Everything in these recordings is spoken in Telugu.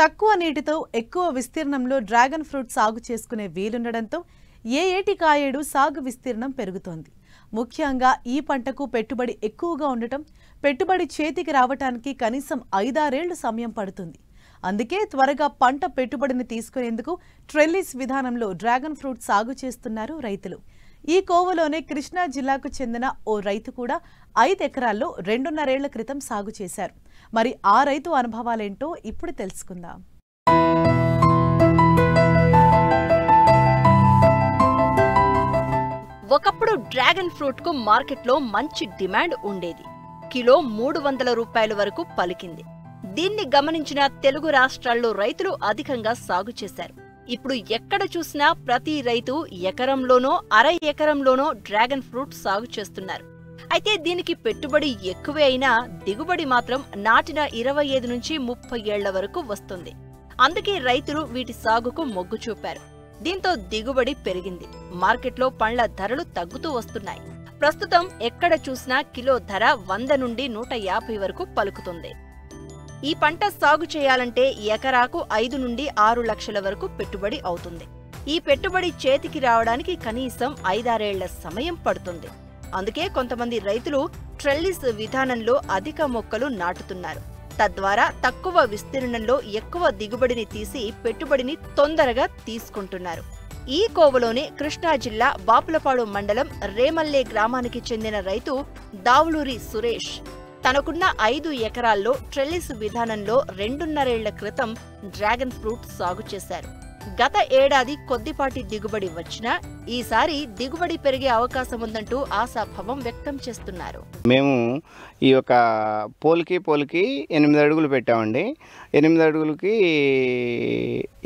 తక్కువ నీటితో ఎక్కువ విస్తీర్ణంలో డ్రాగన్ ఫ్రూట్ సాగు చేసుకునే వీలుండడంతో ఏ ఏటి కాయేడు సాగు విస్తీర్ణం పెరుగుతోంది. ముఖ్యంగా ఈ పంటకు పెట్టుబడి ఎక్కువగా ఉండటం, పెట్టుబడి చేతికి రావడానికి కనీసం 5-6 ఏళ్ల సమయం పడుతుంది. అందుకే త్వరగా పంట పెట్టుబడిని తీసుకునేందుకు ట్రెల్లిస్ విధానంలో డ్రాగన్ ఫ్రూట్ సాగు చేస్తున్నారు రైతులు. ఈ కోవలోనే కృష్ణా జిల్లాకు చెందిన ఓ రైతు కూడా 5 ఎకరాల్లో 2.5 ఏళ్ల క్రితం సాగు చేశారు. మరి ఆ రైతు అనుభవాలేంటో ఇప్పుడు తెలుసుకుందాం. ఒకప్పుడు డ్రాగన్ ఫ్రూట్ కు మార్కెట్లో మంచి డిమాండ్ ఉండేది. కిలో 300 రూపాయల వరకు పలికింది. దీన్ని గమనించిన తెలుగు రాష్ట్రాల్లో రైతులు అధికంగా సాగు చేశారు. ఇప్పుడు ఎక్కడ చూసినా ప్రతి రైతు ఎకరంలోనో అర ఎకరంలోనో డ్రాగన్ ఫ్రూట్ సాగు చేస్తున్నారు. అయితే దీనికి పెట్టుబడి ఎక్కువే అయినా దిగుబడి మాత్రం నాటిన 25 నుంచి 30 ఏళ్ల వరకు వస్తుంది. అందుకే రైతులు వీటి సాగుకు మొగ్గు చూపారు. దీంతో దిగుబడి పెరిగింది. మార్కెట్లో పండ్ల ధరలు తగ్గుతూ వస్తున్నాయి. ప్రస్తుతం ఎక్కడ చూసినా కిలో ధర 100 నుండి 150 వరకు పలుకుతుంది. ఈ పంట సాగు చేయాలంటే ఎకరాకు 5 నుండి 6 లక్షల వరకు పెట్టుబడి అవుతుంది. ఈ పెట్టుబడి చేతికి రావడానికి కనీసం 5-6 ఏళ్ల సమయం పడుతుంది. అందుకే కొంతమంది రైతులు ట్రెల్లిస్ విధానంలో అధిక మొక్కలు నాటుతున్నారు. తద్వారా తక్కువ విస్తీర్ణంలో ఎక్కువ దిగుబడిని తీసి పెట్టుబడిని తొందరగా తీసుకుంటున్నారు. ఈ కోవలోనే కృష్ణా జిల్లా బాపులపాడు మండలం రేమల్లే గ్రామానికి చెందిన రైతు దావులూరి సురేష్ తనకున్న 5 ఎకరాల్లో ట్రెల్లిస్ విధానంలో 2.5 ఏళ్ల క్రితం డ్రాగన్ ఫ్రూట్ సాగు చేశారు. గత ఏడాది కొద్దిపాటి దిగుబడి వచ్చినా ఈసారి దిగుబడి పెరిగే అవకాశం ఉందంటూ ఆశాభావం వ్యక్తం చేస్తున్నారు. మేము ఈ యొక్క పోల్కి 8 అడుగులు పెట్టామండి. 8 అడుగులకి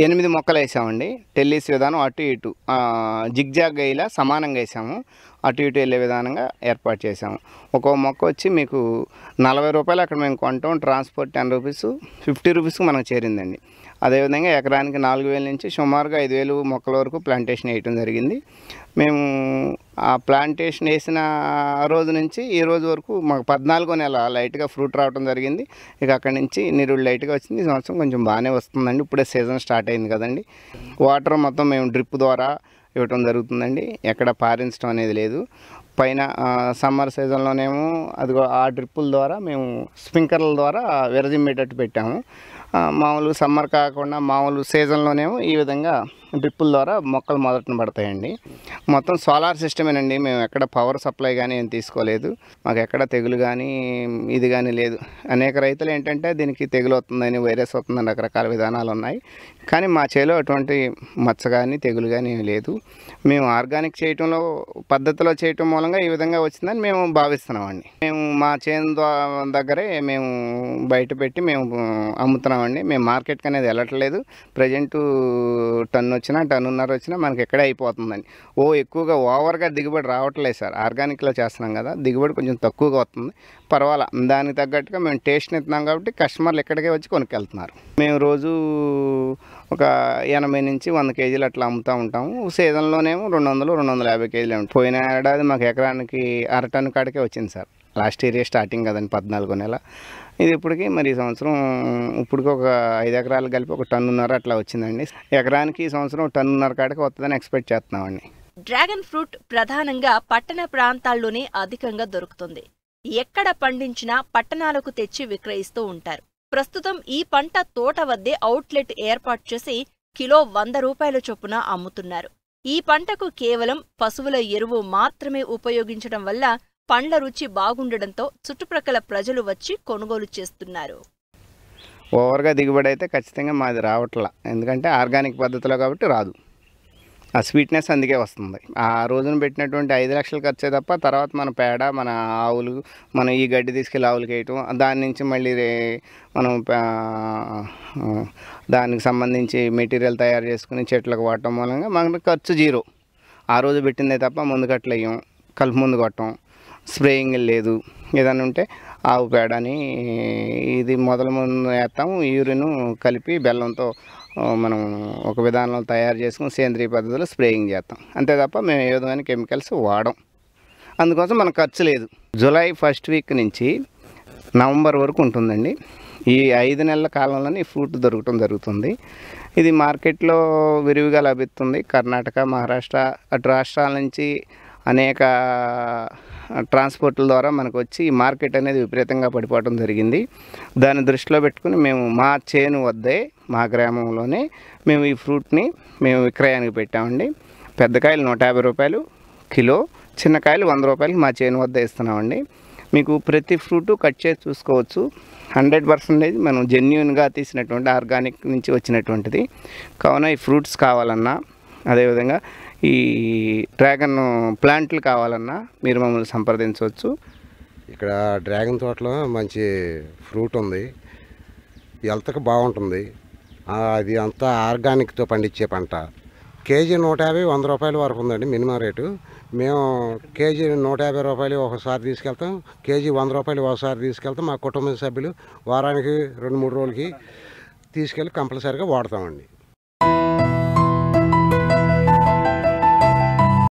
8 మొక్కలు వేసామండి. టెల్లిస్ విధానం అటు ఇటు జిగ్జాగ్ ఇలా సమానంగా వేసాము. అటు ఇటు వెళ్ళే విధానంగా ఏర్పాటు చేసాము. ఒక్కో మొక్క వచ్చి మీకు 40 రూపాయలు అక్కడ మేము కొంటాం. ట్రాన్స్పోర్ట్ 10 రూపీస్, 50 రూపీస్కి మనకు చేరిందండి. అదేవిధంగా ఎకరానికి 4,000 నుంచి సుమారుగా 5,000 మొక్కల వరకు ప్లాంటేషన్ వేయటం జరిగింది. మేము ఆ ప్లాంటేషన్ వేసిన రోజు నుంచి ఈ రోజు వరకు మాకు 14వ నెల లైట్గా ఫ్రూట్ రావడం జరిగింది. ఇక అక్కడి నుంచి నిరుడు లైట్గా వచ్చింది. ఈ సంవత్సరం కొంచెం బాగానే వస్తుందండి. ఇప్పుడే సీజన్ స్టార్ట్ అయింది కదండి. వాటర్ మొత్తం మేము డ్రిప్ ద్వారా ఇవ్వటం జరుగుతుందండి. ఎక్కడ పారించడం అనేది లేదు. పైన సమ్మర్ సీజన్లోనేమో అదిగో ఆ డ్రిప్పుల ద్వారా మేము స్ప్రింక్లర్ల ద్వారా విరజిమ్మేటట్టు పెట్టాము. మామూలు సమ్మర్ కాకుండా మామూలు సీజన్లోనేమో ఈ విధంగా డ్రిప్పుల ద్వారా మొక్కలు మొదటన పడతాయండి. మొత్తం సోలార్ సిస్టమేనండి. మేము ఎక్కడ పవర్ సప్లై కానీ ఏం తీసుకోలేదు. మాకు ఎక్కడ తెగులు కానీ ఇది కానీ లేదు. అనేక రైతులు ఏంటంటే దీనికి తెగులు వస్తుందని, వైరస్ వస్తుందని రకరకాల విధానాలు ఉన్నాయి. కానీ మా చేలో అటువంటి మచ్చ కానీ తెగులు కానీ ఏమి లేదు. మేము ఆర్గానిక్ చేయటంలో పద్ధతిలో చేయటం మూలంగా ఈ విధంగా వచ్చిందని మేము భావిస్తున్నామండి. మేము మా చేను దగ్గరే మేము బయట పెట్టి మేము అమ్ముతున్నామండి. మేము మార్కెట్కి అనేది వెళ్ళట్లేదు. ప్రజెంటు టన్ను వచ్చినా 1.5 వచ్చినా మనకి ఎక్కడే అయిపోతుందండి. ఎక్కువగా ఓవర్గా దిగుబడి రావట్లేదు సార్. ఆర్గానిక్లో చేస్తున్నాం కదా, దిగుబడి కొంచెం తక్కువగా వస్తుంది. పర్వాలా, దానికి తగ్గట్టుగా మేము టేస్ట్ని ఇస్తున్నాం కాబట్టి కస్టమర్లు ఎక్కడికే వచ్చి కొనుక్కెళ్తున్నారు. మేము రోజు ఒక 80 నుంచి 100 కేజీలు అట్లా అమ్ముతూ ఉంటాము. సీజన్లోనేమో 200-250 కేజీలు ఉంటాయి. పోయిన ఏడాది మాకు ఎకరానికి 1/2 టన్ను కాడికే వచ్చింది సార్. లాస్ట్ ఇయర్ స్టార్టింగ్ కదండి, 14వ నెల. ఇది ఇప్పటికి మరి ఈ సంవత్సరం ఇప్పటికి ఒక 5 ఎకరాలు కలిపి 1.5 టన్ను అట్లా వచ్చిందండి. ఎకరానికి ఈ సంవత్సరం 1.5 టన్ను కాడికి వస్తుందని ఎక్స్పెక్ట్ చేస్తున్నామండి. డ్రాగన్ ఫ్రూట్ ప్రధానంగా పట్టణ ప్రాంతాల్లోనే అధికంగా దొరుకుతుంది. ఎక్కడ పండించినా పట్టణాలకు తెచ్చి విక్రయిస్తూ ఉంటారు. ప్రస్తుతం ఈ పంట తోట వద్దే అవుట్లెట్ ఏర్పాటు చేసి కిలో 100 రూపాయల చొప్పున అమ్ముతున్నారు. ఈ పంటకు కేవలం పశువుల ఎరువు మాత్రమే ఉపయోగించడం వల్ల పండ్ల రుచి బాగుండడంతో చుట్టుప్రక్కల ప్రజలు వచ్చి కొనుగోలు చేస్తున్నారు. ఓవర్గా దిగుబడి అయితే ఖచ్చితంగా మాది రావట్లా. ఎందుకంటే ఆర్గానిక్ పద్ధతిలో కాబట్టి రాదు. ఆ స్వీట్నెస్ అందుకే వస్తుంది. ఆ రోజున పెట్టినటువంటి 5 లక్షలు ఖర్చే తప్ప తర్వాత మన పేడ, మన ఆవులు, మనం ఈ గడ్డి తీసుకెళ్ళి ఆవులకి వేయటం, దాని నుంచి మళ్ళీ మనం దానికి సంబంధించి మెటీరియల్ తయారు చేసుకుని చెట్లకు వాడటం మూలంగా మనకు ఖర్చు 0. ఆ రోజు పెట్టిందే తప్ప ముందు కట్టలు వేయం, కలుపు ముందు కొట్టం, స్ప్రేయింగ్ లేదు. ఏదైనా ఉంటే ఆవు పేడని ఇది మొదల ముందు వేస్తాము. యూరిన్ కలిపి బెల్లంతో మనం ఒక విధానంలో తయారు చేసుకుని సేంద్రీయ పద్ధతిలో స్ప్రేయింగ్ చేస్తాం. అంతే తప్ప మేము ఏ విధమైన కెమికల్స్ వాడం. అందుకోసం మనకు ఖర్చు లేదు. జూలై 1st వీక్ నుంచి నవంబర్ వరకు ఉంటుందండి. ఈ 5 నెలల కాలంలోనే ఈ ఫ్రూట్ దొరకటం జరుగుతుంది. ఇది మార్కెట్లో విరివిగా లభిస్తుంది. కర్ణాటక, మహారాష్ట్ర అటు రాష్ట్రాల నుంచి అనేక ట్రాన్స్పోర్ట్ల ద్వారా మనకు వచ్చి ఈ మార్కెట్ అనేది విపరీతంగా పడిపోవడం జరిగింది. దాన్ని దృష్టిలో పెట్టుకుని మేము మా చేను వద్దే మా గ్రామంలోనే మేము ఈ ఫ్రూట్ని మేము విక్రయానికి పెట్టామండి. పెద్ద కాయలు 150 రూపాయలు కిలో, చిన్న కాయలు 100 రూపాయలకి మా చేను వద్ద ఇస్తున్నామండి. మీకు ప్రతి ఫ్రూటు కట్ చేసి చూసుకోవచ్చు. 100% మనం జెన్యున్గా తీసినటువంటి ఆర్గానిక్ నుంచి వచ్చినటువంటిది. కావున ఈ ఫ్రూట్స్ కావాలన్నా, అదేవిధంగా ఈ డ్రాగన్ ప్లాంట్లు కావాలన్నా మీరు మమ్మల్ని సంప్రదించవచ్చు. ఇక్కడ డ్రాగన్ తోటలో మంచి ఫ్రూట్ ఉంది, హెల్త్కి బాగుంటుంది. అది అంతా ఆర్గానిక్తో పండించే పంట. కేజీ 150-100 రూపాయల వరకు ఉందండి మినిమం రేటు. మేము కేజీ 150 రూపాయలు ఒకసారి తీసుకెళ్తాం, కేజీ 100 రూపాయలు ఒకసారి తీసుకెళ్తాం. మా కుటుంబ సభ్యులు వారానికి 2-3 రోజులకి తీసుకెళ్ళి కంపల్సరీగా వాడతామండి.